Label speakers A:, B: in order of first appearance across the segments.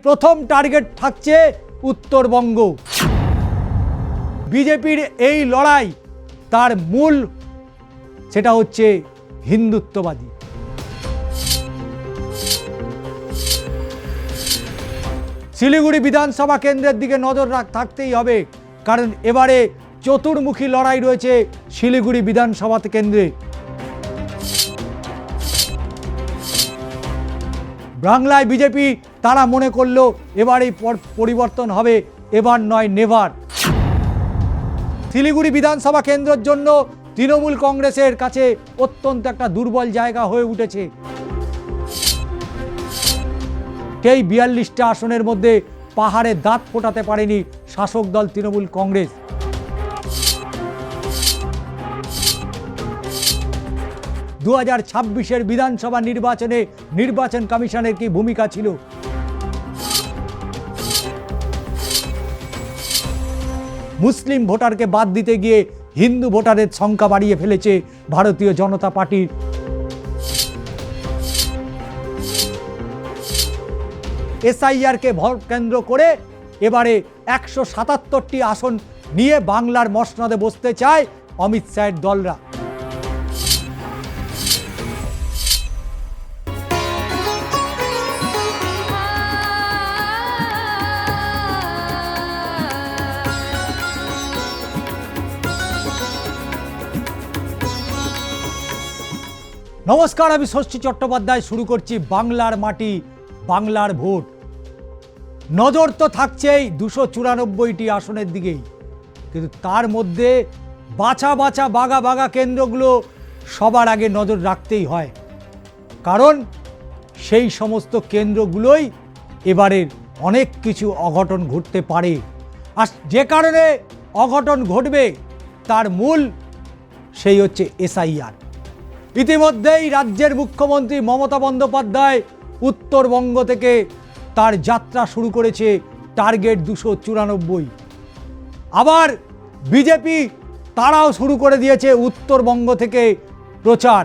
A: প্রথম টার্গেট থাকছে উত্তরবঙ্গ। বিজেপির এই লড়াই তার মূল সেটা হচ্ছে হিন্দুত্ববাদী। শিলিগুড়ি বিধানসভা কেন্দ্রের দিকে নজর থাকতেই হবে, কারণ এবারে চতুর্মুখী লড়াই রয়েছে শিলিগুড়ি বিধানসভা কেন্দ্রে। বাংলায় বিজেপি তারা মনে করলো এবারেই পরিবর্তন হবে, এবার নয় নেভার। শিলিগুড়ি বিধানসভা কেন্দ্রের জন্য তৃণমূল কংগ্রেসের কাছে অত্যন্ত একটা দুর্বল জায়গা হয়ে উঠেছে। এই 42টা আসনের মধ্যে পাহাড়ে দাঁত ফোটাতে পারেনি শাসক দল তৃণমূল কংগ্রেস। দু 2026-এর বিধানসভা নির্বাচনে নির্বাচন কমিশনের কি ভূমিকা ছিল? মুসলিম ভোটারকে বাদ দিতে গিয়ে হিন্দু ভোটারের সংখ্যা বাড়িয়ে ফেলেছে ভারতীয় জনতা পার্টির। এসআইআরকে ভোট কেন্দ্র করে এবারে 177টি আসন নিয়ে বাংলার মসনদে বসতে চায় অমিত শাহের দলরা। নমস্কার, আমি ষষ্ঠী চট্টোপাধ্যায়। শুরু করছি বাংলার মাটি, বাংলার ভোট। নজর তো থাকছেই 294টি আসনের দিকেই, কিন্তু তার মধ্যে বাছা বাছা বাগা বাগা কেন্দ্রগুলো সবার আগে নজর রাখতেই হয়, কারণ সেই সমস্ত কেন্দ্রগুলোই এবারের অনেক কিছু অঘটন ঘটতে পারে। আর যে কারণে অঘটন ঘটবে তার মূল সেই হচ্ছে এসআইআর। ইতিমধ্যেই রাজ্যের মুখ্যমন্ত্রী মমতা বন্দ্যোপাধ্যায় উত্তরবঙ্গ থেকে তার যাত্রা শুরু করেছে টার্গেট 294। আবার বিজেপি তারাও শুরু করে দিয়েছে উত্তরবঙ্গ থেকে প্রচার,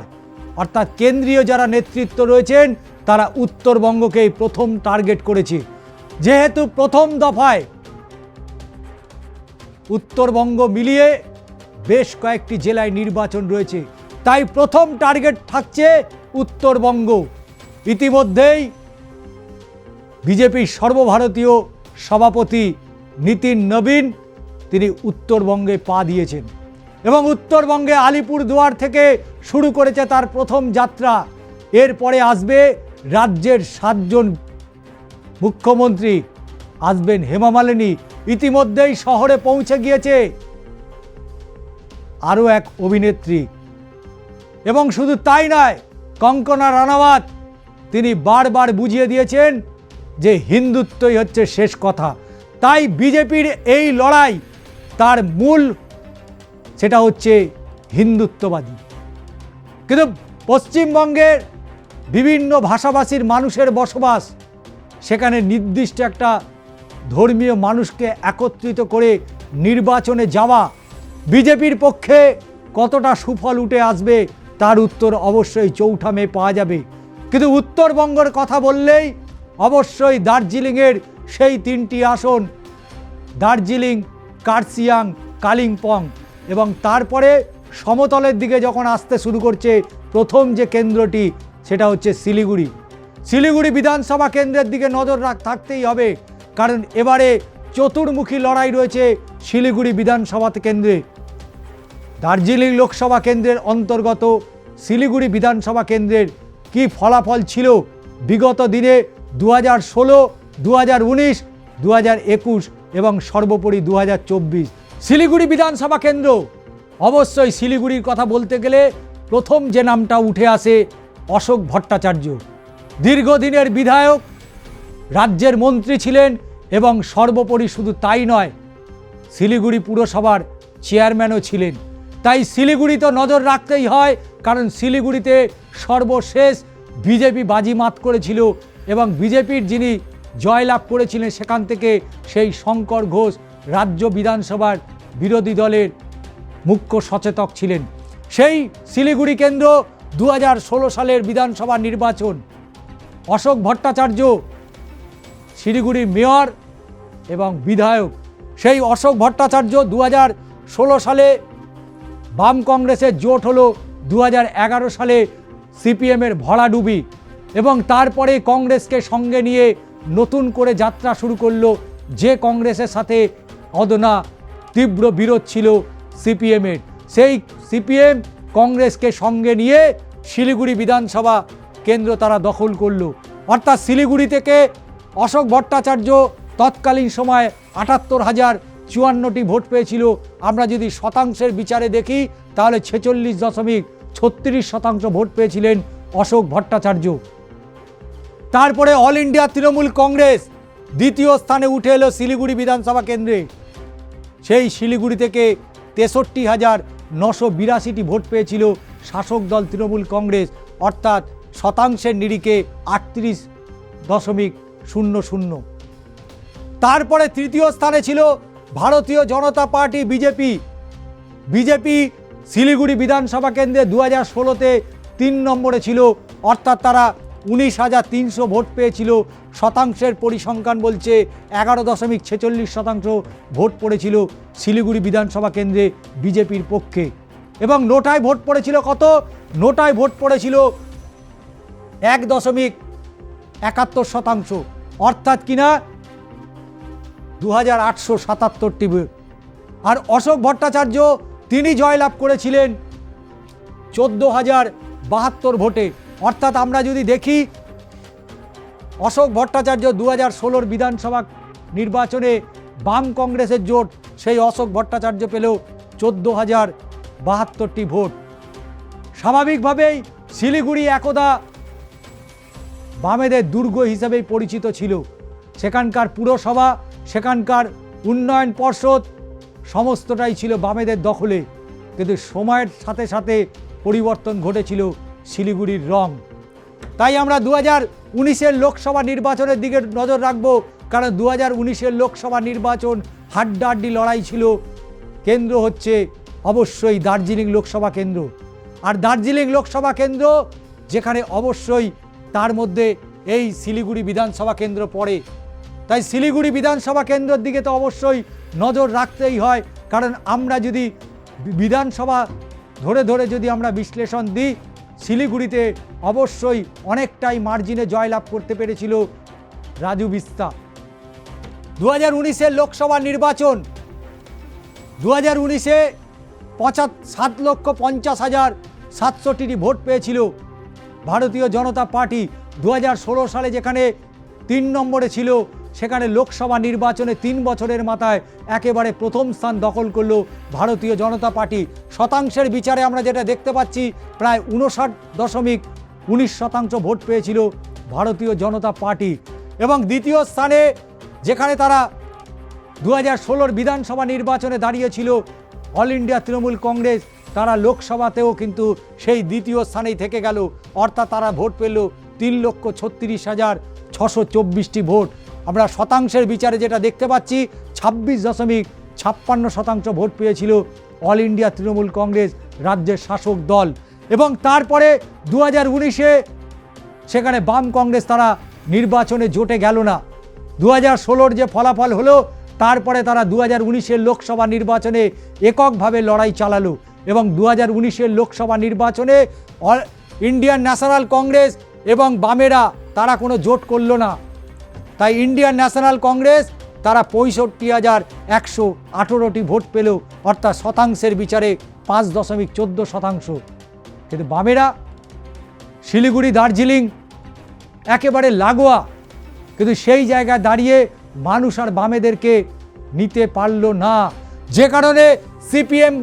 A: অর্থাৎ কেন্দ্রীয় যারা নেতৃত্ব রয়েছেন তারা উত্তরবঙ্গকেই প্রথম টার্গেট করেছে। যেহেতু প্রথম দফায় উত্তরবঙ্গ মিলিয়ে বেশ কয়েকটি জেলায় নির্বাচন রয়েছে, তাই প্রথম টার্গেট থাকছে উত্তরবঙ্গ। ইতিমধ্যেই বিজেপির সর্বভারতীয় সভাপতি নীতিন নবীন তিনি উত্তরবঙ্গে পা দিয়েছেন এবং উত্তরবঙ্গে আলিপুরদুয়ার থেকে শুরু করেছে তার প্রথম যাত্রা। এরপরে আসবে রাজ্যের 7 জন মুখ্যমন্ত্রী, আসবেন হেমা মালিনী। ইতিমধ্যেই শহরে পৌঁছে গিয়েছে আরও এক অভিনেত্রী, এবং শুধু তাই নয়, কঙ্কনা রানাওয়াত তিনি বারবার বুঝিয়ে দিয়েছেন যে হিন্দুত্বই হচ্ছে শেষ কথা। তাই বিজেপির এই লড়াই তার মূল সেটা হচ্ছে হিন্দুত্ববাদী। কিন্তু পশ্চিমবঙ্গের বিভিন্ন ভাষাভাষীর মানুষের বসবাস, সেখানে নির্দিষ্ট একটা ধর্মীয় মানুষকে একত্রিত করে নির্বাচনে যাওয়া বিজেপির পক্ষে কতটা সুফল উঠে আসবে তার উত্তর অবশ্যই 4 মে পাওয়া যাবে। কিন্তু উত্তরবঙ্গের কথা বললেই অবশ্যই দার্জিলিংয়ের সেই 3টি আসন, দার্জিলিং, কার্শিয়াং, কালিম্পং, এবং তারপরে সমতলের দিকে যখন আসতে শুরু করছে প্রথম যে কেন্দ্রটি সেটা হচ্ছে শিলিগুড়ি। শিলিগুড়ি বিধানসভা কেন্দ্রের দিকে নজর থাকতেই হবে, কারণ এবারে চতুর্মুখী লড়াই রয়েছে শিলিগুড়ি বিধানসভা কেন্দ্রে। দার্জিলিং লোকসভা কেন্দ্রের অন্তর্গত শিলিগুড়ি বিধানসভা কেন্দ্রের কি ফলাফল ছিল বিগত দিনে 2016, 2019, 2021 এবং সর্বোপরি 2024। শিলিগুড়ি বিধানসভা কেন্দ্র, অবশ্যই শিলিগুড়ির কথা বলতে গেলে প্রথম যে নামটা উঠে আসে অশোক ভট্টাচার্য। দীর্ঘদিনের বিধায়ক, রাজ্যের মন্ত্রী ছিলেন এবং সর্বোপরি শুধু তাই নয়, শিলিগুড়ি পুরসভার চেয়ারম্যানও ছিলেন। তাই শিলিগুড়ি তো নজর রাখতেই হয়, কারণ শিলিগুড়িতে সর্বশেষ বিজেপি বাজিমাত করেছিল এবং বিজেপির যিনি জয়লাভ করেছিলেন সেখান থেকে সেই শঙ্কর ঘোষ রাজ্য বিধানসভার বিরোধী দলের মুখ্য সচেতক ছিলেন। সেই শিলিগুড়ি কেন্দ্র 2016 সালের বিধানসভা নির্বাচন, অশোক ভট্টাচার্য শিলিগুড়ির মেয়র এবং বিধায়ক সেই অশোক ভট্টাচার্য 2016 সালে বাম কংগ্রেসের জোট হলো, 2011 সালে সিপিএমের ভরাডুবি এবং তারপরে কংগ্রেসকে সঙ্গে নিয়ে নতুন করে যাত্রা শুরু করলো, যে কংগ্রেসের সাথে অদনা তীব্র বিরোধ ছিল সিপিএমের। সেই সিপিএম কংগ্রেসকে সঙ্গে নিয়ে শিলিগুড়ি বিধানসভা কেন্দ্র তারা দখল করলো। অর্থাৎ শিলিগুড়ি থেকে অশোক ভট্টাচার্য তৎকালীন সময় ৭৮,০৫৪টি ভোট পেয়েছিল। আমরা যদি শতাংশের বিচারে দেখি তাহলে 46.36% ভোট পেয়েছিলেন অশোক ভট্টাচার্য। তারপরে অল ইন্ডিয়া তৃণমূল কংগ্রেস দ্বিতীয় স্থানে উঠে এলো শিলিগুড়ি বিধানসভা কেন্দ্রে। সেই শিলিগুড়ি থেকে 63,982টি ভোট পেয়েছিল শাসক দল তৃণমূল কংগ্রেস, অর্থাৎ শতাংশের নিরিখে 38.00। তারপরে তৃতীয় স্থানে ছিল ভারতীয় জনতা পার্টি বিজেপি শিলিগুড়ি বিধানসভা কেন্দ্রে 2016-তে 3 নম্বরে ছিল, অর্থাৎ তারা 19,300 ভোট পেয়েছিল। শতাংশের পরিসংখ্যান বলছে 11.46% ভোট পড়েছিল শিলিগুড়ি বিধানসভা কেন্দ্রে বিজেপির পক্ষে। এবং নোটায় ভোট পড়েছিল কত? নোটায় ভোট পড়েছিল 1.71%, অর্থাৎ কিনা 2,877টি ভোট। আর অশোক ভট্টাচার্য তিনি জয়লাভ করেছিলেন 14,072 ভোটে। অর্থাৎ আমরা যদি দেখি অশোক ভট্টাচার্য 2016 বিধানসভা নির্বাচনে বাম কংগ্রেসের জোট, সেই অশোক ভট্টাচার্য পেল 14,072টি ভোট। স্বাভাবিকভাবেই শিলিগুড়ি একদা বামেদের দুর্গ হিসেবেই পরিচিত ছিল। সেখানকার পুরসভা, সেখানকার উন্নয়ন পর্ষদ সমস্তটাই ছিল বামেদের দখলে। কিন্তু সময়ের সাথে সাথে পরিবর্তন ঘটেছিল শিলিগুড়ির রং। তাই আমরা 2019-এর লোকসভা নির্বাচনের দিকে নজর রাখব, কারণ 2019-এর লোকসভা নির্বাচন হাড্ডাহাড্ডি লড়াই ছিল। কেন্দ্র হচ্ছে অবশ্যই দার্জিলিং লোকসভা কেন্দ্র। আর দার্জিলিং লোকসভা কেন্দ্র যেখানে অবশ্যই তার মধ্যে এই শিলিগুড়ি বিধানসভা কেন্দ্র পড়ে। তাই শিলিগুড়ি বিধানসভা কেন্দ্রের দিকে তো অবশ্যই নজর রাখতেই হয়, কারণ আমরা যদি বিধানসভা ধরে ধরে যদি আমরা বিশ্লেষণ দিই, শিলিগুড়িতে অবশ্যই অনেকটাই মার্জিনে জয়লাভ করতে পেরেছিল রাজু বিস্তা। 2019-এর লোকসভা নির্বাচন, 2019-এ 7,50,760টি ভোট পেয়েছিল ভারতীয় জনতা পার্টি। 2016 সালে যেখানে 3 নম্বরে ছিল, সেখানে লোকসভা নির্বাচনে 3 বছরের মাথায় একেবারে প্রথম স্থান দখল করলো ভারতীয় জনতা পার্টি। শতাংশের বিচারে আমরা যেটা দেখতে পাচ্ছি, প্রায় 59.19% ভোট পেয়েছিল ভারতীয় জনতা পার্টি। এবং দ্বিতীয় স্থানে যেখানে তারা 2016 বিধানসভা নির্বাচনে দাঁড়িয়েছিল অল ইন্ডিয়া তৃণমূল কংগ্রেস, তারা লোকসভাতেও কিন্তু সেই দ্বিতীয় স্থানেই থেকে গেল। অর্থাৎ তারা ভোট পেল 3,36,624টি ভোট। আমরা শতাংশের বিচারে যেটা দেখতে পাচ্ছি, 26.56% ভোট পেয়েছিল অল ইন্ডিয়া তৃণমূল কংগ্রেস, রাজ্যের শাসক দল। এবং তারপরে 2019-এ সেখানে বাম কংগ্রেস তারা নির্বাচনে জোটে গেল না। 2016-র যে ফলাফল হলো, তারপরে তারা 2019-এর লোকসভা নির্বাচনে এককভাবে লড়াই চালালো। এবং 2019-এর লোকসভা নির্বাচনে ইন্ডিয়ান ন্যাশনাল কংগ্রেস এবং বামেরা তারা কোনো জোট করলো না। তাই ইন্ডিয়ান ন্যাশনাল কংগ্রেস তারা 65,118টি ভোট পেল, অর্থাৎ শতাংশের বিচারে 5.14%। কিন্তু বামেরা শিলিগুড়ি দার্জিলিং একেবারে লাগোয়া, কিন্তু সেই জায়গায় দাঁড়িয়ে মানুষ আর বামেদেরকে নিতে পারল না, যে কারণে সিপিএম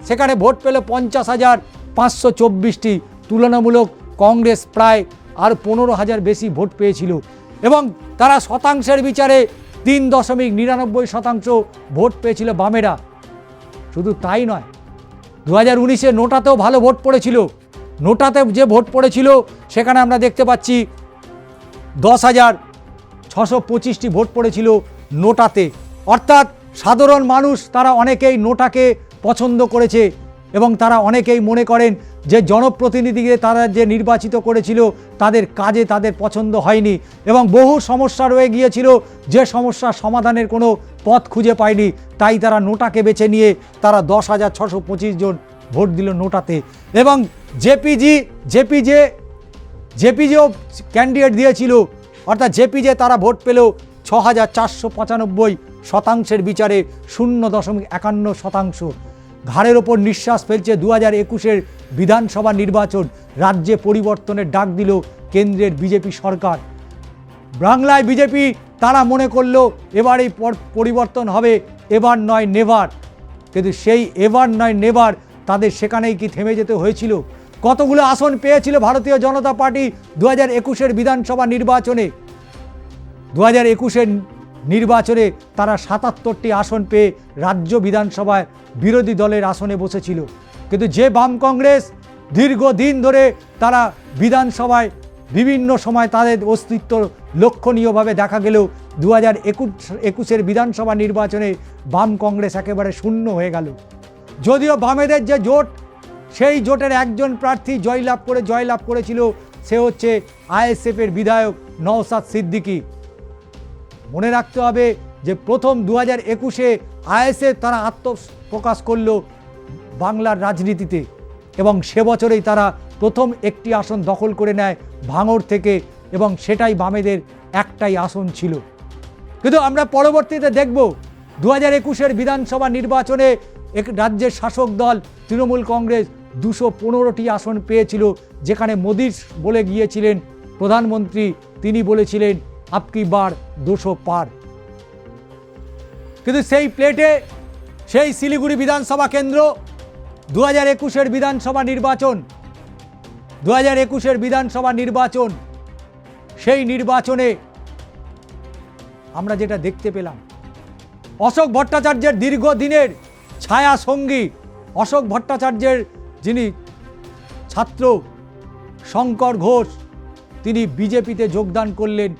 A: সেখানে ভোট পেল 50,524টি। তুলনামূলক কংগ্রেস প্রায় আর 15,000 বেশি ভোট পেয়েছিল। এবং তারা শতাংশের বিচারে 3.99% ভোট পেয়েছিল বামেরা। শুধু তাই নয়, 2019-এ নোটাতেও ভালো ভোট পড়েছিল। নোটাতে যে ভোট পড়েছিল সেখানে আমরা দেখতে পাচ্ছি 10,625টি ভোট পড়েছিল নোটাতে। অর্থাৎ সাধারণ মানুষ তারা অনেকেই নোটাকে পছন্দ করেছে এবং তারা অনেকেই মনে করেন যে জনপ্রতিনিধিকে তারা যে নির্বাচিত করেছিল তাদের কাজে তাদের পছন্দ হয়নি এবং বহু সমস্যা রয়ে গিয়েছিল, যে সমস্যার সমাধানের কোনো পথ খুঁজে পায়নি। তাই তারা নোটাকে বেছে নিয়ে তারা 10,625 জন ভোট দিল নোটাতে। এবং জেপিজেও ক্যান্ডিডেট দিয়েছিল, অর্থাৎ জেপিজে তারা ভোট পেল 6,495 শতাংশের বিচারে 0.51%। ঘাড়ের ওপর নিঃশ্বাস ফেলছে 2021-এর বিধানসভা নির্বাচন। রাজ্যে পরিবর্তনের ডাক দিল কেন্দ্রের বিজেপি সরকার। বাংলায় বিজেপি তারা মনে করলো এবার এই পরিবর্তন হবে, এবার নয় নেভার। কিন্তু সেই এবার নয় নেভার তাদের সেখানেই কি থেমে যেতে হয়েছিল? কতগুলো আসন পেয়েছিল ভারতীয় জনতা পার্টি 2021-এর বিধানসভা নির্বাচনে? 2021-এর নির্বাচনে তারা 77টি আসন পেয়ে রাজ্য বিধানসভায় বিরোধী দলের আসনে বসেছিল। কিন্তু যে বাম কংগ্রেস দীর্ঘদিন ধরে তারা বিধানসভায় বিভিন্ন সময় তাদের অস্তিত্ব লক্ষণীয়ভাবে দেখা গেলেও 2021-এর বিধানসভা নির্বাচনে বাম কংগ্রেস একেবারে শূন্য হয়ে গেল। যদিও বামেদের যে জোট, সেই জোটের একজন প্রার্থী জয়লাভ করেছিল, সে হচ্ছে আইএসএফের বিধায়ক নওশাদ সিদ্দিকী। মনে রাখতে হবে যে প্রথম 2021-এ আইএসএফ তারা আত্মপ্রকাশ করল বাংলার রাজনীতিতে এবং সে বছরেই তারা প্রথম একটি আসন দখল করে নেয় ভাঙড় থেকে, এবং সেটাই বামেদের একটাই আসন ছিল। কিন্তু আমরা পরবর্তীতে দেখব 2021-এর বিধানসভা নির্বাচনে রাজ্যের শাসক দল তৃণমূল কংগ্রেস 215টি আসন পেয়েছিল, যেখানে মোদি বলে গিয়েছিলেন প্রধানমন্ত্রী, তিনি বলেছিলেন আপকি বার 200 পার। কিন্তু সেই প্লেটে সেই শিলিগুড়ি বিধানসভা কেন্দ্র 2021-এর বিধানসভা নির্বাচন, সেই নির্বাচনে আমরা যেটা দেখতে পেলাম, অশোক ভট্টাচার্যের দীর্ঘদিনের ছায়া সঙ্গী, অশোক ভট্টাচার্যের যিনি ছাত্র শঙ্কর ঘোষ, তিনি বিজেপিতে যোগদান করলেন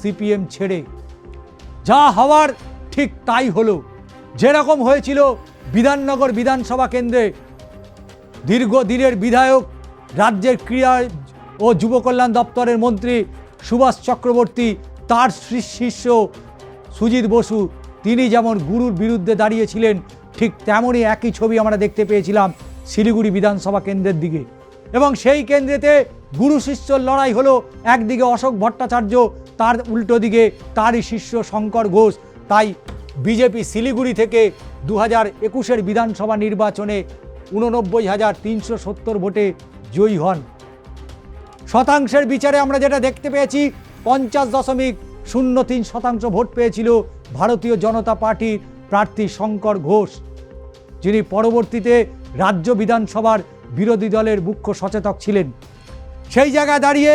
A: সিপিএম ছেড়ে। যা হওয়ার ঠিক তাই হলো। যেরকম হয়েছিল বিধাননগর বিধানসভা কেন্দ্রে দীর্ঘদিনের বিধায়ক, রাজ্যের ক্রীড়া ও যুব কল্যাণ দপ্তরের মন্ত্রী সুভাষ চক্রবর্তী, তার শিষ্য সুজিত বসু, তিনি যেমন গুরুর বিরুদ্ধে দাঁড়িয়েছিলেন, ঠিক তেমনই একই ছবি আমরা দেখতে পেয়েছিলাম শিলিগুড়ি বিধানসভা কেন্দ্রের দিকে। এবং সেই কেন্দ্রেতে গুরু শিষ্যর লড়াই হলো, একদিকে অশোক ভট্টাচার্য, তার উল্টো দিকে তারই শিষ্য শঙ্কর ঘোষ। তাই বিজেপি শিলিগুড়ি থেকে 2021-এর বিধানসভা নির্বাচনে 89,370 ভোটে জয়ী হন। শতাংশের বিচারে আমরা যেটা দেখতে পেয়েছি, 50.03% ভোট পেয়েছিল ভারতীয় জনতা পার্টির প্রার্থী শঙ্কর ঘোষ, যিনি পরবর্তীতে রাজ্য বিধানসভার বিরোধী দলের মুখ্য সচেতক ছিলেন। সেই জায়গায় দাঁড়িয়ে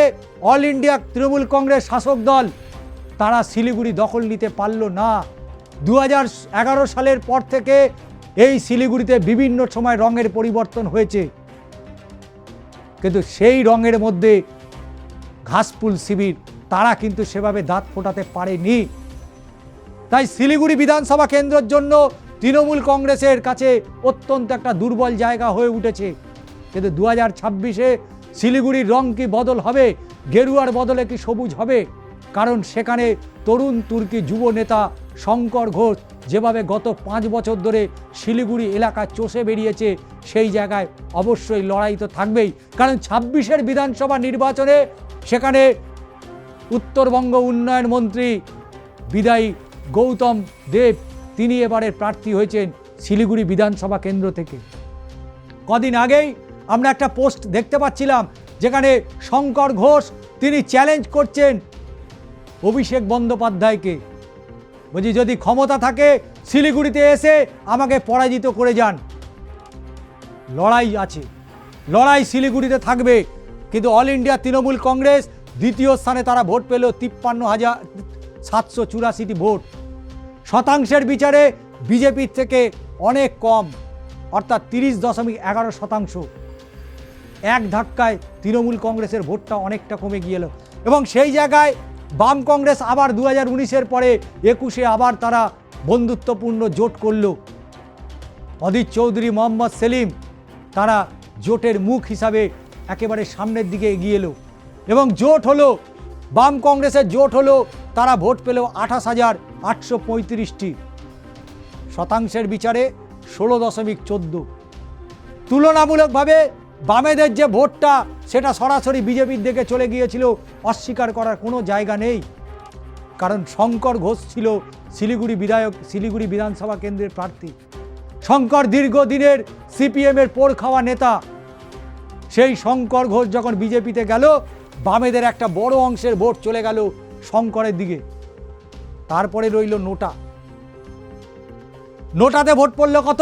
A: অল ইন্ডিয়া তৃণমূল কংগ্রেস শাসক দল তারা শিলিগুড়ি দখল নিতে পারল না। 2011 সালের পর থেকে এই শিলিগুড়িতে বিভিন্ন সময় রঙের পরিবর্তন হয়েছে, কিন্তু সেই রঙের মধ্যে ঘাসফুল শিবির তারা কিন্তু সেভাবে দাঁত ফোটাতে পারেনি। তাই শিলিগুড়ি বিধানসভা কেন্দ্রের জন্য তৃণমূল কংগ্রেসের কাছে অত্যন্ত একটা দুর্বল জায়গা হয়ে উঠেছে। কিন্তু 2026-এ শিলিগুড়ির রং কি বদল হবে? গেরুয়ার বদলে কি সবুজ হবে? কারণ সেখানে তরুণ তুর্কি যুব নেতা শঙ্কর ঘোষ যেভাবে গত 5 বছর ধরে শিলিগুড়ি এলাকায় চষে বেরিয়েছে, সেই জায়গায় অবশ্যই লড়াই তো থাকবেই। কারণ 26-এর বিধানসভা নির্বাচনে সেখানে উত্তরবঙ্গ উন্নয়ন মন্ত্রী বিদায়ী গৌতম দেব, তিনি এবারের প্রার্থী হয়েছেন শিলিগুড়ি বিধানসভা কেন্দ্র থেকে। কদিন আগেই আমরা একটা পোস্ট দেখতে পাচ্ছিলাম, যেখানে শঙ্কর ঘোষ তিনি চ্যালেঞ্জ করছেন অভিষেক বন্দ্যোপাধ্যায়কে, বলছি যদি ক্ষমতা থাকে শিলিগুড়িতে এসে আমাকে পরাজিত করে যান। লড়াই আছে, লড়াই শিলিগুড়িতে থাকবে। কিন্তু অল ইন্ডিয়া তৃণমূল কংগ্রেস দ্বিতীয় স্থানে তারা ভোট পেল 53,784টি ভোট। শতাংশের বিচারে বিজেপির থেকে অনেক কম, অর্থাৎ 30.11%। এক ধাক্কায় তৃণমূল কংগ্রেসের ভোটটা অনেকটা কমে গিয়েল। এবং সেই জায়গায় বাম কংগ্রেস আবার 2019-এর পরে 21-এ আবার তারা বন্ধুত্বপূর্ণ জোট করল। অধীর চৌধুরী, মোহাম্মদ সেলিম, তারা জোটের মুখ হিসাবে একেবারে সামনের দিকে এগিয়ে এলো এবং জোট হলো, বাম কংগ্রেসের জোট হলো, তারা ভোট পেল 28,835টি, শতাংশের বিচারে 16.14। তুলনামূলকভাবে বামেদের যে ভোটটা সেটা সরাসরি বিজেপির দিকে চলে গিয়েছিল, অস্বীকার করার কোনো জায়গা নেই। কারণ শঙ্কর ঘোষ ছিল শিলিগুড়ি বিধানসভা কেন্দ্রের প্রার্থী। শঙ্কর দীর্ঘদিনের সিপিএমের পোড় খাওয়া নেতা। সেই শঙ্কর ঘোষ যখন বিজেপিতে গেল, বামেদের একটা বড় অংশের ভোট চলে গেল শঙ্করের দিকে। তারপরে রইল নোটা। নোটাতে ভোট পড়ল কত?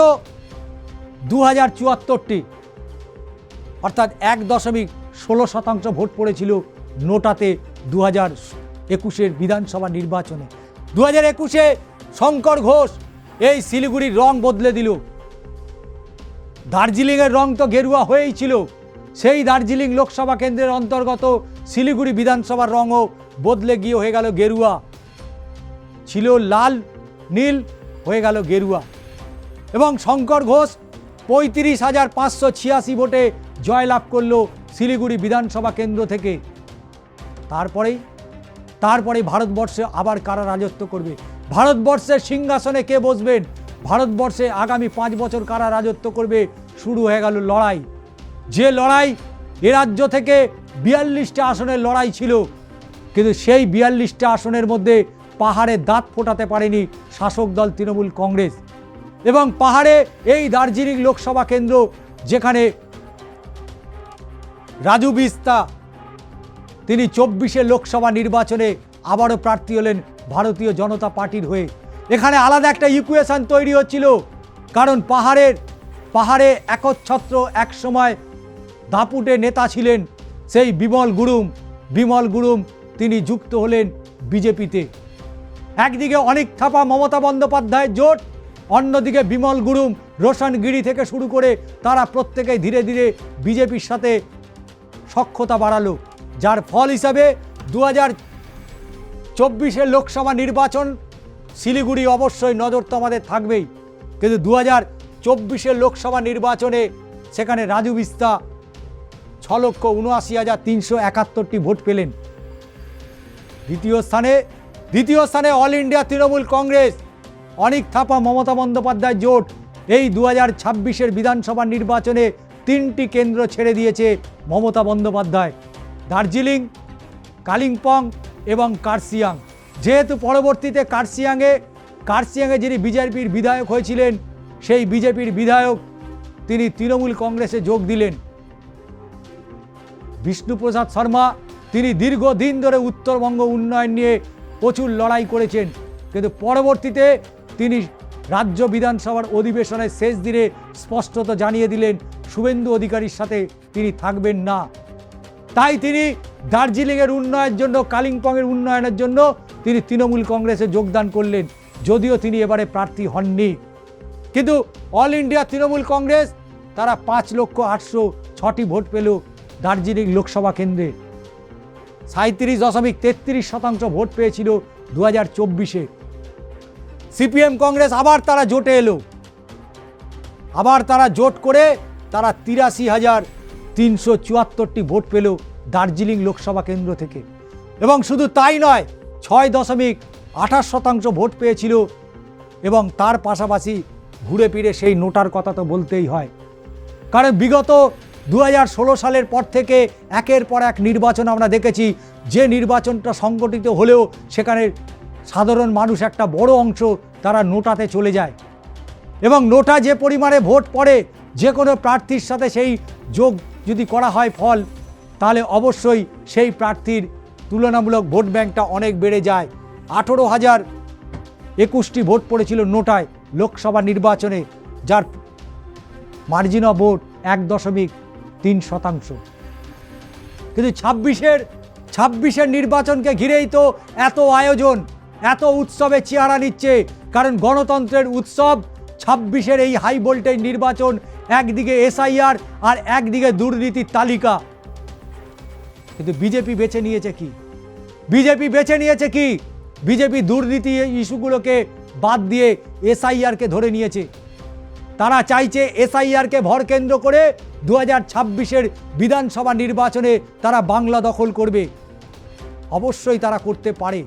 A: 2074টি, অর্থাৎ 1.16% ভোট পড়েছিল নোটাতে 2021 বিধানসভা নির্বাচনে। 2021 শঙ্কর ঘোষ এই শিলিগুড়ির রং বদলে দিল। দার্জিলিংয়ের রং তো গেরুয়া হয়েই ছিল, সেই দার্জিলিং লোকসভা কেন্দ্রের অন্তর্গত শিলিগুড়ি বিধানসভার রঙও বদলে গিয়ে হয়ে গেল গেরুয়া। ছিল লাল নীল, হয়ে গেল গেরুয়া। এবং শঙ্কর ঘোষ 35,586 ভোটে জয়লাভ করল শিলিগুড়ি বিধানসভা কেন্দ্র থেকে। তারপরেই ভারতবর্ষে আবার কারা রাজত্ব করবে? ভারতবর্ষের সিংহাসনে কে বসবেন? ভারতবর্ষে আগামী 5 বছর কারা রাজত্ব করবে? শুরু হয়ে গেল লড়াই। যে লড়াই এ রাজ্য থেকে 42টা আসনের লড়াই ছিল, কিন্তু সেই 42টা আসনের মধ্যে পাহাড়ে দাঁত ফোটাতে পারেনি শাসক দল তৃণমূল কংগ্রেস। এবং পাহাড়ে এই দার্জিলিং লোকসভা কেন্দ্র, যেখানে রাজু বিস্তা তিনি 24 লোকসভা নির্বাচনে আবারও প্রার্থী হলেন ভারতীয় জনতা পার্টির হয়ে। এখানে আলাদা একটা ইকুয়েশন তৈরি হচ্ছিল, কারণ পাহাড়ে একচ্ছত্র এক সময় দাপুটে নেতা ছিলেন সেই বিমল গুরুম তিনি যুক্ত হলেন বিজেপিতে। একদিকে অনেক থাপা মমতা বন্দ্যোপাধ্যায়ের জোট, অন্যদিকে বিমল গুরুম, রোশন গিরি থেকে শুরু করে তারা প্রত্যেকেই ধীরে ধীরে বিজেপির সাথে সখ্যতা বাড়ালো, যার ফল হিসাবে 2024 লোকসভা নির্বাচন শিলিগুড়ি অবশ্যই নজর তো আমাদের থাকবেই, কিন্তু 2024 লোকসভা নির্বাচনে সেখানে রাজু বিস্তা 6,79,371টি ভোট পেলেন। দ্বিতীয় স্থানে অল ইন্ডিয়া তৃণমূল কংগ্রেস, অনেক থাপা মমতা বন্দ্যোপাধ্যায় জোট এই 2026 বিধানসভা নির্বাচনে 3টি কেন্দ্র ছেড়ে দিয়েছে মমতা বন্দ্যোপাধ্যায়: দার্জিলিং, কালিম্পং এবং কার্শিয়াং। যেহেতু পরবর্তীতে কার্শিয়াংয়ে যিনি বিজেপির বিধায়ক হয়েছিলেন, সেই বিজেপির বিধায়ক তিনি তৃণমূল কংগ্রেসে যোগ দিলেন। বিষ্ণুপ্রসাদ শর্মা তিনি দীর্ঘদিন ধরে উত্তরবঙ্গ উন্নয়ন নিয়ে প্রচুর লড়াই করেছেন, কিন্তু পরবর্তীতে তিনি রাজ্য বিধানসভার অধিবেশনের শেষ দিনে স্পষ্টত জানিয়ে দিলেন শুভেন্দু অধিকারীর সাথে তিনি থাকবেন না। তাই তিনি দার্জিলিংয়ের উন্নয়নের জন্য, কালিম্পংয়ের উন্নয়নের জন্য তিনি তৃণমূল কংগ্রেসে যোগদান করলেন, যদিও তিনি এবারে প্রার্থী হননি। কিন্তু অল ইন্ডিয়া তৃণমূল কংগ্রেস তারা 5,806টি ভোট পেল দার্জিলিং লোকসভা কেন্দ্রে। 37.33% ভোট পেয়েছিল 2024-এ। সিপিএম কংগ্রেস আবার তারা জোটে এলো, আবার তারা জোট করে তারা 83,374টি ভোট পেল দার্জিলিং লোকসভা কেন্দ্র থেকে। এবং শুধু তাই নয়, 6.28% ভোট পেয়েছিল। এবং তার পাশাপাশি ঘুরে ফিরে সেই নোটার কথা তো বলতেই হয়, কারণ বিগত 2016 সালের পর থেকে একের পর এক নির্বাচন আমরা দেখেছি, যে নির্বাচনটা সংগঠিত হলেও সেখানে সাধারণ মানুষ একটা বড় অংশ তারা নোটাতে চলে যায়। এবং নোটা যে পরিমাণে ভোট পড়ে, যে কোনো প্রার্থীর সাথে সেই যোগ যদি করা হয় ফল, তাহলে অবশ্যই সেই প্রার্থীর তুলনামূলক ভোট ব্যাংকটা অনেক বেড়ে যায়। 18,021টি ভোট পড়েছিল নোটায় লোকসভা নির্বাচনে, যার মার্জিন অফ ভোট 1.3%। কিন্তু 26-এর নির্বাচনকে ঘিরেই তো এত আয়োজন, এত উৎসবে চেহারা নিচ্ছে, কারণ গণতন্ত্রের উৎসব 26-এর এই হাই ভোল্টেজ নির্বাচন। একদিকে এসআইআর আর একদিকে দুর্নীতির তালিকা। কিন্তু বিজেপি বেছে নিয়েছে কি? বিজেপি দুর্নীতি ইস্যুগুলোকে বাদ দিয়ে এসআইআরকে ধরে নিয়েছে। তারা চাইছে এসআইআরকে ভর কেন্দ্র করে 2026-এর বিধানসভা নির্বাচনে তারা বাংলা দখল করবে। অবশ্যই তারা করতে পারে,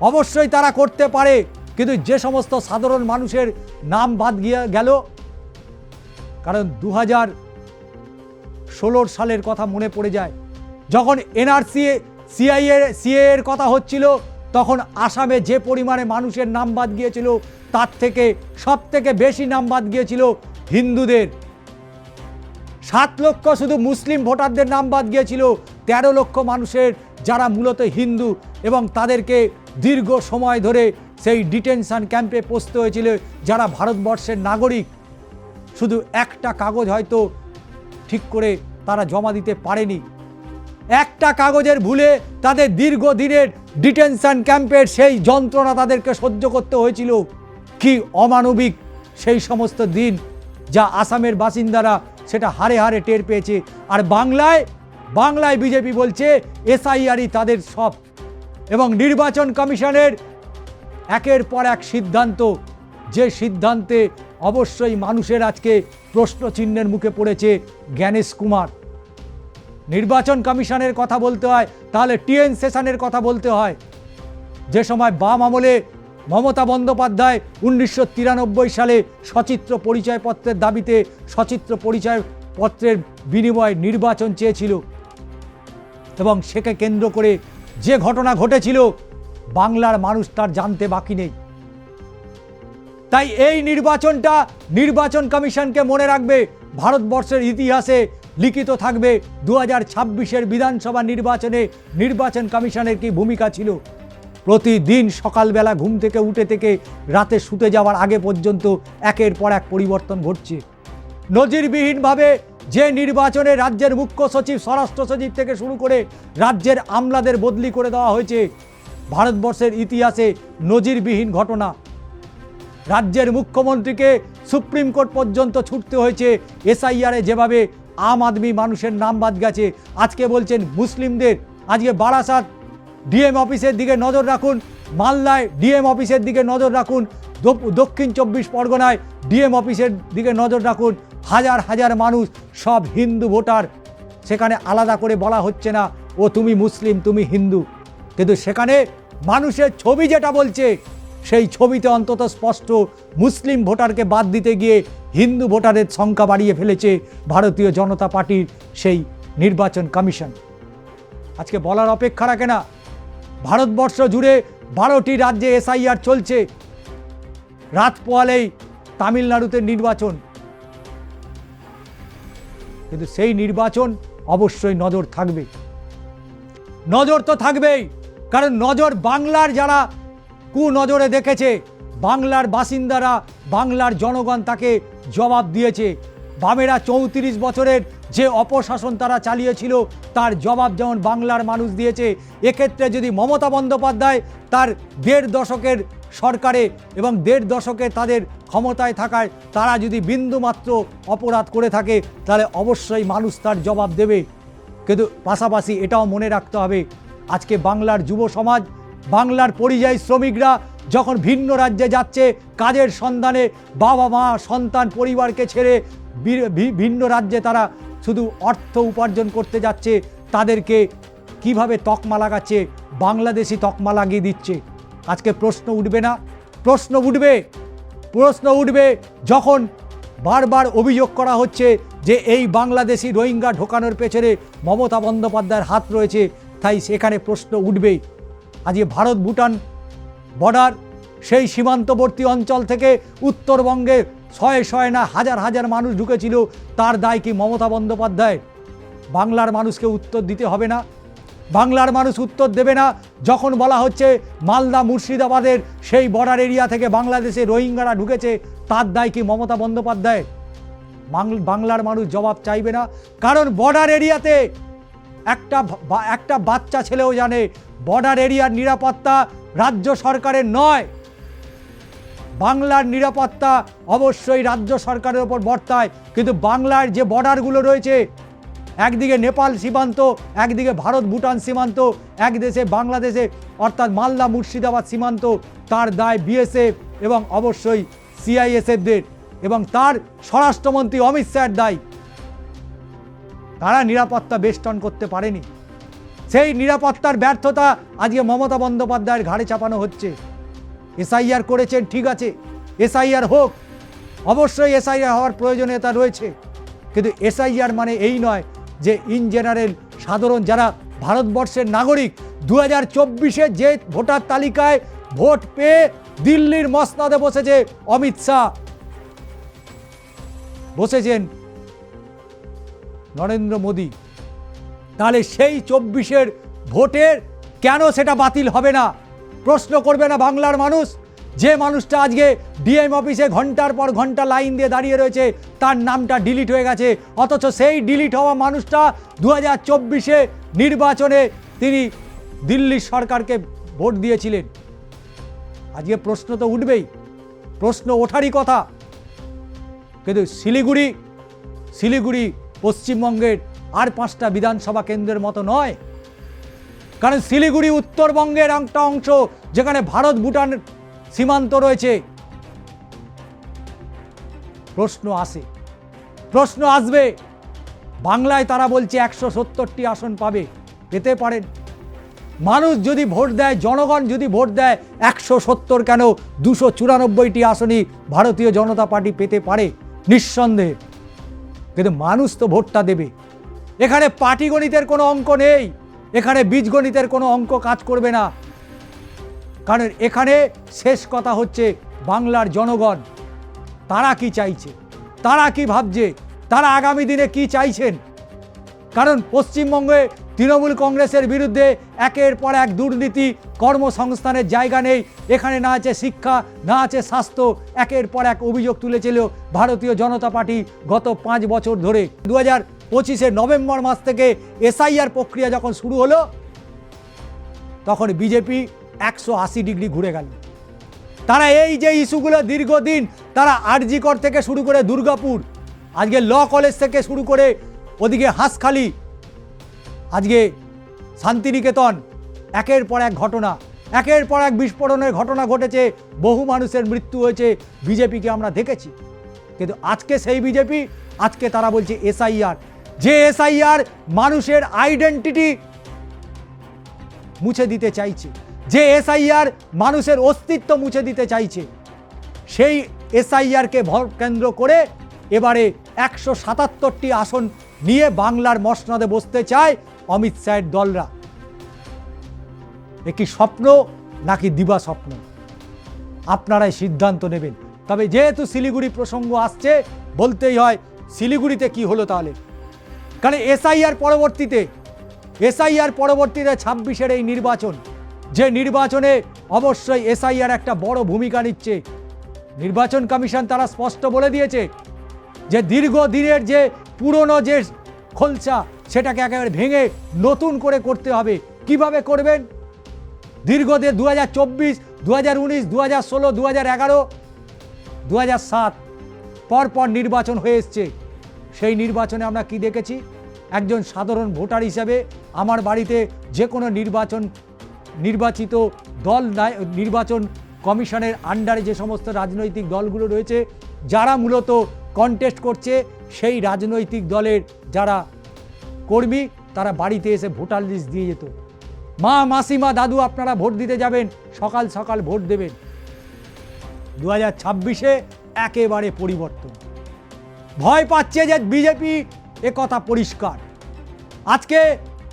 A: অবশ্যই তারা করতে পারে, কিন্তু যে সমস্ত সাধারণ মানুষের নাম বাদ গিয়ে গেল, কারণ 2016 সালের কথা মনে পড়ে যায়, যখন এনআরসি সিএএ এর কথা হচ্ছিল, তখন আসামে যে পরিমাণে মানুষের নাম বাদ গিয়েছিল তার থেকে সব থেকে বেশি নাম বাদ গিয়েছিল হিন্দুদের। 7 লক্ষ শুধু মুসলিম ভোটারদের নাম বাদ গিয়েছিল, 13 লক্ষ মানুষের যারা মূলত হিন্দু, এবং তাদেরকে দীর্ঘ সময় ধরে সেই ডিটেনশন ক্যাম্পে পোষতে হয়েছিল, যারা ভারতবর্ষের নাগরিক। শুধু একটা কাগজ হয়তো ঠিক করে তারা জমা দিতে পারেনি, একটা কাগজের ভুলে তাদের দীর্ঘদিনের ডিটেনশন ক্যাম্পের সেই যন্ত্রণা তাদেরকে সহ্য করতে হয়েছিল। কি অমানবিক সেই সমস্ত দিন, যা আসামের বাসিন্দারা সেটা হারে হারে টের পেয়েছে। আর বাংলায় বিজেপি বলছে এসআইআরই তাদের সব, এবং নির্বাচন কমিশনের একের পর এক সিদ্ধান্ত, যে সিদ্ধান্তে অবশ্যই মানুষের আজকে প্রশ্নচিহ্নের মুখে পড়েছে জ্ঞানেশ কুমার। নির্বাচন কমিশনের কথা বলতে হয় তাহলে টিএন সেশনের কথা বলতে হয়। যে সময় বাম আমলে মমতা বন্দ্যোপাধ্যায় 1993 সালে সচিত্র পরিচয়পত্রের দাবিতে সচিত্র পরিচয়পত্রের বিনিময়ে নির্বাচন চেয়েছিল, এবং সেকে কেন্দ্র করে যে ঘটনা ঘটেছিল বাংলার মানুষ তার জানতে বাকি নেই। তাই এই নির্বাচনটা নির্বাচন কমিশনকে মনে রাখবে, ভারতবর্ষের ইতিহাসে লিখিত থাকবে 2026-এর বিধানসভা নির্বাচনে নির্বাচন কমিশনের কি ভূমিকা ছিল। প্রতিদিন সকালবেলা ঘুম থেকে উঠে থেকে রাতে শুতে যাওয়ার আগে পর্যন্ত একের পর এক পরিবর্তন ঘটছে। নজিরবিহীনভাবে যে নির্বাচনে রাজ্যের মুখ্য সচিব, স্বরাষ্ট্র সচিব থেকে শুরু করে রাজ্যের আমলাদের বদলি করে দেওয়া হয়েছে, ভারতবর্ষের ইতিহাসে নজিরবিহীন ঘটনা। রাজ্যের মুখ্যমন্ত্রীকে সুপ্রিম কোর্ট পর্যন্ত ছুটতে হয়েছে এসআইআরে, যেভাবে আম আদমি মানুষের নাম বাদ গেছে। আজকে বলছেন মুসলিমদের, আজকে বারাসাত ডিএম অফিসের দিকে নজর রাখুন, মালদায় ডিএম অফিসের দিকে নজর রাখুন, দক্ষিণ 24 পরগনায় ডিএম অফিসের দিকে নজর রাখুন। হাজার হাজার মানুষ সব হিন্দু ভোটার, সেখানে আলাদা করে বলা হচ্ছে না ও তুমি মুসলিম তুমি হিন্দু, কিন্তু সেখানে মানুষের ছবি যেটা বলছে সেই ছবিতে অন্তত স্পষ্ট মুসলিম ভোটারকে বাদ দিতে গিয়ে হিন্দু ভোটারের সংখ্যা বাড়িয়ে ফেলেছে ভারতীয় জনতা পার্টির সেই নির্বাচন কমিশন। আজকে বলার অপেক্ষা রাখে না, ভারতবর্ষ জুড়ে 12টি রাজ্যে এসআইআর চলছে, রাত পোয়ালেই তামিলনাড়ুতে নির্বাচন, কিন্তু সেই নির্বাচন অবশ্যই নজর থাকবে, নজর তো থাকবেই, কারণ নজর বাংলার যারা কুনজরে দেখেছে, বাংলার বাসিন্দারা, বাংলার জনগণ তাকে জবাব দিয়েছে। বামেরা 34 বছরের যে অপশাসন তারা চালিয়েছিল তার জবাব যেমন বাংলার মানুষ দিয়েছে, এক্ষেত্রে যদি মমতা বন্দ্যোপাধ্যায় তার 1.5 দশকের সরকারে এবং 1.5 দশকে তাদের ক্ষমতায় থাকায় তারা যদি বিন্দুমাত্র অপরাধ করে থাকে, তাহলে অবশ্যই মানুষ তার জবাব দেবে। কিন্তু পাশাপাশি এটাও মনে রাখতে হবে, আজকে বাংলার যুব সমাজ, বাংলার পরিযায়ী শ্রমিকরা যখন ভিন্ন রাজ্যে যাচ্ছে কাজের সন্ধানে, বাবা মা সন্তান পরিবারকে ছেড়ে ভিন্ন রাজ্যে তারা শুধু অর্থ উপার্জন করতে যাচ্ছে, তাদেরকে কিভাবে তকমা লাগাচ্ছে, বাংলাদেশি তকমা লাগিয়ে দিচ্ছে। আজকে প্রশ্ন উঠবে না? প্রশ্ন উঠবে যখন বারবার অভিযোগ করা হচ্ছে যে এই বাংলাদেশি রোহিঙ্গা ঢোকানোর পেছনে মমতা বন্দ্যোপাধ্যায়ের হাত রয়েছে, তাই সেখানে প্রশ্ন উঠবেই। আজকে ভারত ভুটান বর্ডার, সেই সীমান্তবর্তী অঞ্চল থেকে উত্তরবঙ্গে শয়ে না হাজার হাজার মানুষ ঢুকেছিল, তার দায় কি মমতা বন্দ্যোপাধ্যায়? বাংলার মানুষকে উত্তর দিতে হবে না? বাংলার মানুষ উত্তর দেবে না যখন বলা হচ্ছে মালদা মুর্শিদাবাদের সেই বর্ডার এরিয়া থেকে বাংলাদেশে রোহিঙ্গারা ঢুকেছে, তার দায় কি মমতা বন্দ্যোপাধ্যায়? বাংলার মানুষ জবাব চাইবে না, কারণ বর্ডার এরিয়াতে একটা বাচ্চা ছেলেও জানে বর্ডার এরিয়ার নিরাপত্তা রাজ্য সরকারের নয়, বাংলার নিরাপত্তা অবশ্যই রাজ্য সরকারের ওপর বর্তায়। কিন্তু বাংলার যে বর্ডারগুলো রয়েছে, একদিকে নেপাল সীমান্ত, একদিকে ভারত ভুটান সীমান্ত, এক দেশে বাংলাদেশে অর্থাৎ মালদা মুর্শিদাবাদ সীমান্ত, তার দায় বিএসএফ এবং অবশ্যই সিআইএসএফদের। এবং তার স্বরাষ্ট্রমন্ত্রী অমিত শাহের দায়। তারা নিরাপত্তা বেষ্টন করতে পারেনি। সেই নিরাপত্তার ব্যর্থতা আজকে মমতা বন্দ্যোপাধ্যায়ের ঘাড়ে চাপানো হচ্ছে। এসআইআর করেছেন, ঠিক আছে, এসআইআর হোক, অবশ্যই এসআইআর হওয়ার প্রয়োজনীয়তা রয়েছে, কিন্তু এসআইআর মানে এই নয় যে ইন জেনারেল সাধারণ যারা ভারতবর্ষের নাগরিক 2024-এ যে ভোটার তালিকায় ভোট পেয়ে দিল্লির মসনদে বসেছে অমিত শাহ, বসেছেন নরেন্দ্র মোদী, তাহলে সেই 24-এর ভোটের কেন সেটা বাতিল হবে না? প্রশ্ন করবে না বাংলার মানুষ? যে মানুষটা আজকে ডিএম অফিসে ঘন্টার পর ঘন্টা লাইন দিয়ে দাঁড়িয়ে রয়েছে, তার নামটা ডিলিট হয়ে গেছে, অথচ সেই ডিলিট হওয়া মানুষটা 2024-এ নির্বাচনে তিনি দিল্লির সরকারকে ভোট দিয়েছিলেন। আজকে প্রশ্ন তো উঠবেই, প্রশ্ন ওঠারই কথা। কিন্তু শিলিগুড়ি পশ্চিমবঙ্গের আর 5টা বিধানসভা কেন্দ্রের মতো নয়, কারণ শিলিগুড়ি উত্তরবঙ্গের একটা অংশ, যেখানে ভারত ভুটান সীমান্ত রয়েছে। প্রশ্ন আসবে, বাংলায় তারা বলছে 170টি আসন পাবে, পেতে পারেন। মানুষ যদি ভোট দেয়, জনগণ যদি ভোট দেয়, 170 কেন 294টি আসনই ভারতীয় জনতা পার্টি পেতে পারে নিঃসন্দেহে। কিন্তু মানুষ তো ভোটটা দেবে। এখানে পাটিগণিতের কোনো অঙ্ক নেই, এখানে বীজগণিতের কোনো অঙ্ক কাজ করবে না, কারণ এখানে শেষ কথা হচ্ছে বাংলার জনগণ, তারা কি চাইছে, তারা কি ভাবছে, তারা আগামী দিনে কি চাইছেন। কারণ পশ্চিমবঙ্গে তৃণমূল কংগ্রেসের বিরুদ্ধে একের পর এক দুর্নীতি, কর্মসংস্থানের জায়গা নেই, এখানে না আছে শিক্ষা, না আছে স্বাস্থ্য, একের পর এক অভিযোগ তুলেছিল ভারতীয় জনতা পার্টি গত 5 বছর ধরে। 2025-এর নভেম্বর মাস থেকে এসআইআর প্রক্রিয়া যখন শুরু হলো, তখন বিজেপি 180 ডিগ্রি ঘুরে গেল। তারা এই যে ইস্যুগুলো দীর্ঘদিন, তারা আরজি কর থেকে শুরু করে দুর্গাপুর, আজকে ল কলেজ থেকে শুরু করে ওদিকে হাঁসখালি, আজকে শান্তিনিকেতন, একের পর এক ঘটনা, একের পর এক বিস্ফোরণের ঘটনা ঘটেছে, বহু মানুষের মৃত্যু হয়েছে, বিজেপিকে আমরা দেখেছি। কিন্তু আজকে সেই বিজেপি, আজকে তারা বলছে এসআইআর, যে এসআইআর মানুষের আইডেন্টিটি মুছে দিতে চাইছে, যে এসআইআর মানুষের অস্তিত্ব মুছে দিতে চাইছে, সেই এসআইআরকে কেন্দ্র করে এবারে 177টি আসন নিয়ে বাংলার মসনদে বসতে চায় অমিত শাহের দলরা। এ কি স্বপ্ন নাকি দিবা স্বপ্ন? আপনারাই সিদ্ধান্ত নেবেন। তবে যেহেতু শিলিগুড়ি প্রসঙ্গ আসছে, বলতেই হয় শিলিগুড়িতে কি হলো তাহলে। কারণ এসআইআর পরবর্তীতে 26-এর এই নির্বাচন, যে নির্বাচনে অবশ্যই এসআইআর একটা বড় ভূমিকা নিচ্ছে। নির্বাচন কমিশন তারা স্পষ্ট বলে দিয়েছে যে দীর্ঘদিনের যে পুরনো যে খোলসা, সেটাকে একেবারে ভেঙে নতুন করে করতে হবে। কিভাবে করবেন? দীর্ঘদিন 2024, 2019, 2016, 2011, 2007 পরপর নির্বাচন হয়ে এসছে। সেই নির্বাচনে আমরা কি দেখেছি? একজন সাধারণ ভোটার হিসাবে আমার বাড়িতে যে কোনো নির্বাচিত দল, নির্বাচন কমিশনের আন্ডারে যে সমস্ত রাজনৈতিক দলগুলো রয়েছে, যারা মূলত কন্টেস্ট করছে, সেই রাজনৈতিক দলের যারা কর্মী, তারা বাড়িতে এসে ভোটার লিস্ট দিয়ে যেত। মা, মাসিমা, দাদু, আপনারা ভোট দিতে যাবেন, সকাল সকাল ভোট দেবেন। 2026-এ একেবারে পরিবর্তন। ভয় পাচ্ছে যে বিজেপি, এ কথা পরিষ্কার। আজকে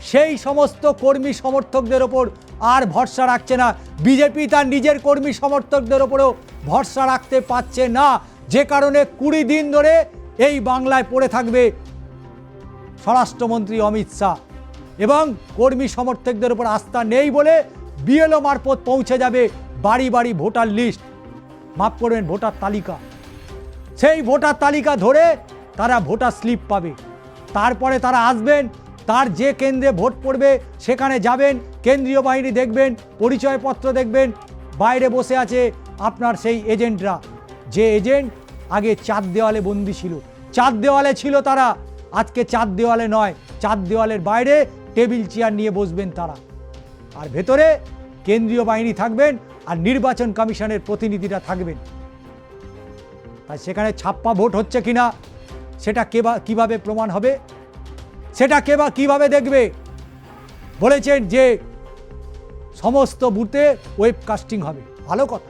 A: সেই সমস্ত কর্মী সমর্থকদের ওপর আর ভরসা রাখছে না বিজেপি, তার নিজের কর্মী সমর্থকদের ওপরও ভরসা রাখতে পারছে না, যে কারণে 20 দিন ধরে এই বাংলায় পড়ে থাকবে স্বরাষ্ট্রমন্ত্রী অমিত শাহ, এবং কর্মী সমর্থকদের উপর আস্থা নেই বলে বিএলও মারফত পৌঁছে যাবে বাড়ি বাড়ি ভোটার লিস্ট, মাফ করবেন ভোটার তালিকা। সেই ভোটার তালিকা ধরে তারা ভোটার স্লিপ পাবে। তারপরে তারা আসবেন, তার যে কেন্দ্রে ভোট পড়বে সেখানে যাবেন, কেন্দ্রীয় বাহিনী দেখবেন, পরিচয়পত্র দেখবেন, বাইরে বসে আছে আপনার সেই এজেন্টরা, যে এজেন্ট আগে 4 দেওয়ালে বন্দি ছিল। 4 দেওয়ালে ছিল তারা, আজকে 4 দেওয়ালে নয়, 4 দেওয়ালের বাইরে টেবিল চেয়ার নিয়ে বসবেন তারা, আর ভেতরে কেন্দ্রীয় বাহিনী থাকবেন আর নির্বাচন কমিশনের প্রতিনিধিরা থাকবেন। তাই সেখানে ছাপ্পা ভোট হচ্ছে কিনা সেটা কিভাবে প্রমাণ হবে, সেটা কিভাবে দেখবে? বলেছেন যে সমস্ত বুথে ওয়েবকাস্টিং হবে, ভালো কথা।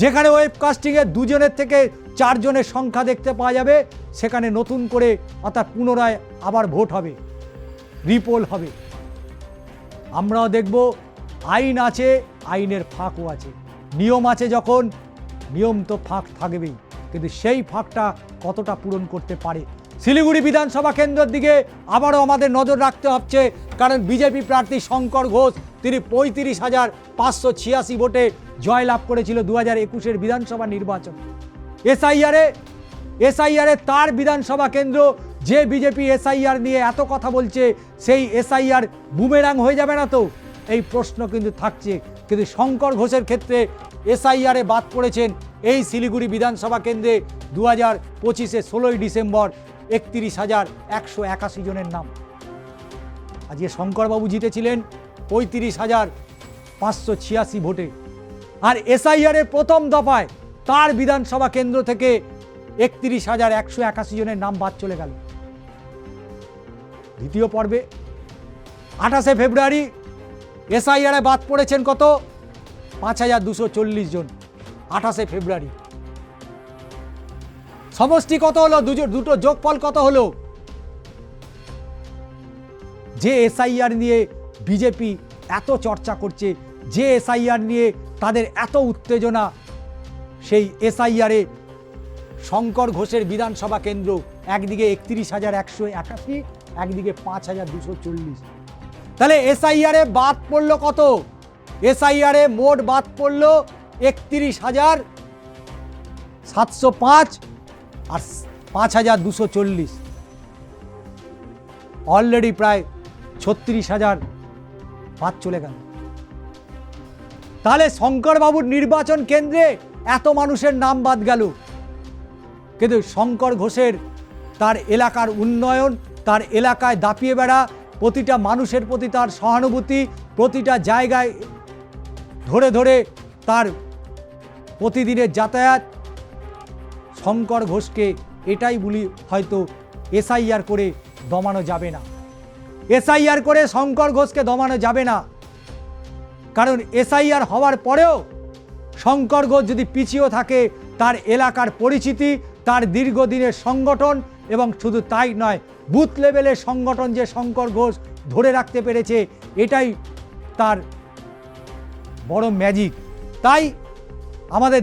A: যেখানে ওয়েবকাস্টিংয়ে 2 জনের থেকে 4 জনের সংখ্যা দেখতে পাওয়া যাবে, সেখানে নতুন করে অর্থাৎ পুনরায় আবার ভোট হবে, রিপোল হবে। আমরাও দেখব আইন আছে, আইনের ফাঁকও আছে। নিয়ম আছে যখন, নিয়ম তো ফাঁক থাকবেই, কিন্তু সেই ফাঁকটা কতটা পূরণ করতে পারে। শিলিগুড়ি বিধানসভা কেন্দ্রের দিকে আবারও আমাদের নজর রাখতে হচ্ছে, কারণ বিজেপি প্রার্থী শঙ্কর ঘোষ তিনি 35,586 ভোটে জয়লাভ করেছিল 2021-এর বিধানসভা নির্বাচন। এসআইআরে তার বিধানসভা কেন্দ্র, যে বিজেপি এসআইআর নিয়ে এত কথা বলছে, সেই এসআইআর বুমেরাং হয়ে যাবে না তো? এই প্রশ্ন কিন্তু থাকছে। কিন্তু শঙ্কর ঘোষের ক্ষেত্রে এসআইআরে বাদ পড়েছেন এই শিলিগুড়ি বিধানসভা কেন্দ্রে 2025-এ 16ই ডিসেম্বর 31,181 জনের নাম। আজকে শঙ্করবাবু জিতেছিলেন 35,586 ভোটে। আর এসআইআরের প্রথম দফায় তার বিধানসভা কেন্দ্র থেকে 31,181 জনের নাম বাদ চলে গেল। দ্বিতীয় পর্বে 28শে ফেব্রুয়ারি এসআইআরে বাদ পড়েছেন কত? 5,240 জন। 28শে ফেব্রুয়ারি সমষ্টি কত হলো? দুটো যোগফল কত হলো? যে এসআইআর নিয়ে বিজেপি এত চর্চা করছে, যে এসআইআর নিয়ে তাদের এত উত্তেজনা, সেই এসআইআরে শঙ্কর ঘোষের বিধানসভা কেন্দ্র একদিকে 31,181, একদিকে 5,240। তাহলে এসআইআরে বাদ পড়লো কত? এসআইআরে মোট বাদ পড়লো 31,705 আর 5,240। অলরেডি প্রায় 36,000 বাদ চলে গেল। তাহলে শঙ্করবাবুর নির্বাচন কেন্দ্রে এত মানুষের নাম বাদ গেল, কিন্তু শঙ্কর ঘোষের তার এলাকার উন্নয়ন, তার এলাকায় দাপিয়ে বেড়া, প্রতিটা মানুষের প্রতি তার সহানুভূতি, প্রতিটা জায়গায় ধরে ধরে তার প্রতিদিনের যাতায়াত, শঙ্কর ঘোষকে এটাই বলি হয়তো এসআইআর করে দমানো যাবে না। এসআইআর করে শঙ্কর ঘোষকে দমানো যাবে না, কারণ এসআইআর হওয়ার পরেও শঙ্কর ঘোষ যদি পিছিয়েও থাকে, তার এলাকার পরিচিতি, তার দীর্ঘদিনের সংগঠন, এবং শুধু তাই নয়, বুথ লেভেলের সংগঠন যে শঙ্কর ঘোষ ধরে রাখতে পেরেছে, এটাই তার বড় ম্যাজিক। তাই আমাদের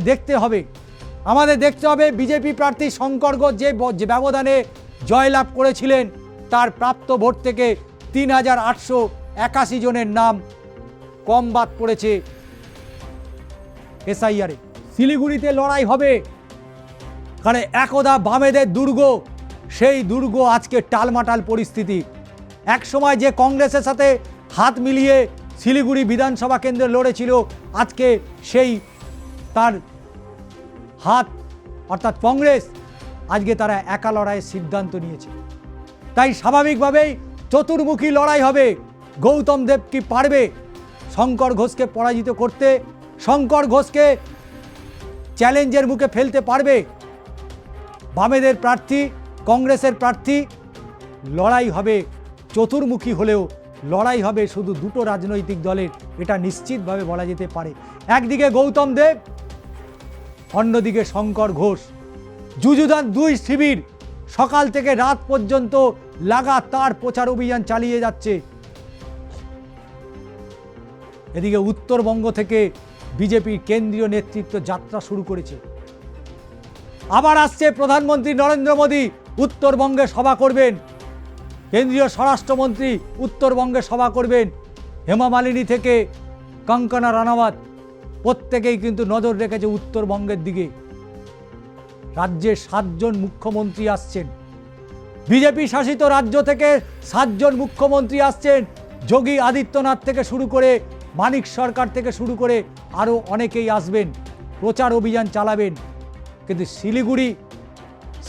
A: দেখতে হবে বিজেপি প্রার্থী শঙ্কর ঘোষ যে ব্যবধানে জয়লাভ করেছিলেন, তার প্রাপ্ত ভোট থেকে 3,881 জনের নাম কম বাদ পড়েছে এসআইআরে। শিলিগুড়িতে লড়াই হবে, কারণ একদা বামেদের দুর্গ, সেই দুর্গ আজকে টালমাটাল পরিস্থিতি। এক সময় যে কংগ্রেসের সাথে হাত মিলিয়ে শিলিগুড়ি বিধানসভা কেন্দ্রে লড়েছিল, আজকে সেই তার হাত অর্থাৎ কংগ্রেস, আজকে তারা একা লড়াইয়ের সিদ্ধান্ত নিয়েছে। তাই স্বাভাবিকভাবেই চতুর্মুখী লড়াই হবে। গৌতম দেব কি পারবে শঙ্কর ঘোষকে পরাজিত করতে? শঙ্কর ঘোষকে চ্যালেঞ্জের মুখে ফেলতে পারবে? বামেদের প্রার্থী, কংগ্রেসের প্রার্থী, লড়াই হবে চতুর্মুখী হলেও লড়াই হবে শুধু দুটো রাজনৈতিক দলের, এটা নিশ্চিতভাবে বলা যেতে পারে। একদিকে গৌতম দেব, অন্যদিকে শঙ্কর ঘোষ। যুযুধান দুই শিবির সকাল থেকে রাত পর্যন্ত লাগাতার প্রচার অভিযান চালিয়ে যাচ্ছে। এদিকে উত্তরবঙ্গ থেকে বিজেপির কেন্দ্রীয় নেতৃত্ব যাত্রা শুরু করেছে। আবার আসছে প্রধানমন্ত্রী নরেন্দ্র মোদী, উত্তরবঙ্গে সভা করবেন। কেন্দ্রীয় স্বরাষ্ট্রমন্ত্রী উত্তরবঙ্গে সভা করবেন। হেমা মালিনী থেকে কঙ্কনা রানাওয়াত, প্রত্যেকেই কিন্তু নজর রেখেছে উত্তরবঙ্গের দিকে। রাজ্যের 7 জন মুখ্যমন্ত্রী আসছেন। বিজেপি শাসিত রাজ্য থেকে 7 জন মুখ্যমন্ত্রী আসছেন। যোগী আদিত্যনাথ থেকে শুরু করে, মানিক সরকার থেকে শুরু করে আরও অনেকেই আসবেন, প্রচার অভিযান চালাবেন। কিন্তু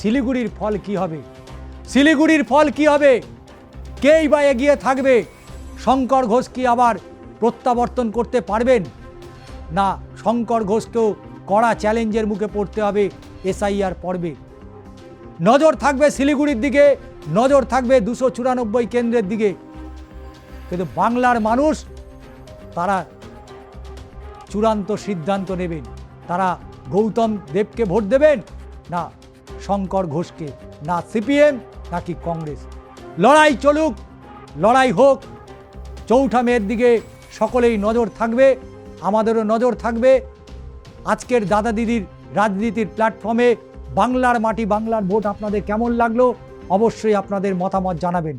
A: শিলিগুড়ির ফল কি হবে? শিলিগুড়ির ফল কি হবে? কেই বা এগিয়ে থাকবে? শঙ্কর ঘোষ কি আবার প্রত্যাবর্তন করতে পারবেন? না, শঙ্কর ঘোষকেও কড়া চ্যালেঞ্জের মুখে পড়তে হবে এসআইআর পর্বে। নজর থাকবে শিলিগুড়ির দিকে, নজর থাকবে 294 কেন্দ্রের দিকে। কিন্তু বাংলার মানুষ তারা চূড়ান্ত সিদ্ধান্ত নেবেন, তারা গৌতম দেবকে ভোট দেবেন না শঙ্কর ঘোষকে, না সিপিএম নাকি কংগ্রেস। লড়াই চলুক, লড়াই হোক। 4 মের দিকে সকলেই নজর থাকবে, আমাদেরও নজর থাকবে। আজকের দাদা দিদির রাজনীতির প্ল্যাটফর্মে বাংলার মাটি বাংলার ভোট আপনাদের কেমন লাগলো অবশ্যই আপনাদের মতামত জানাবেন।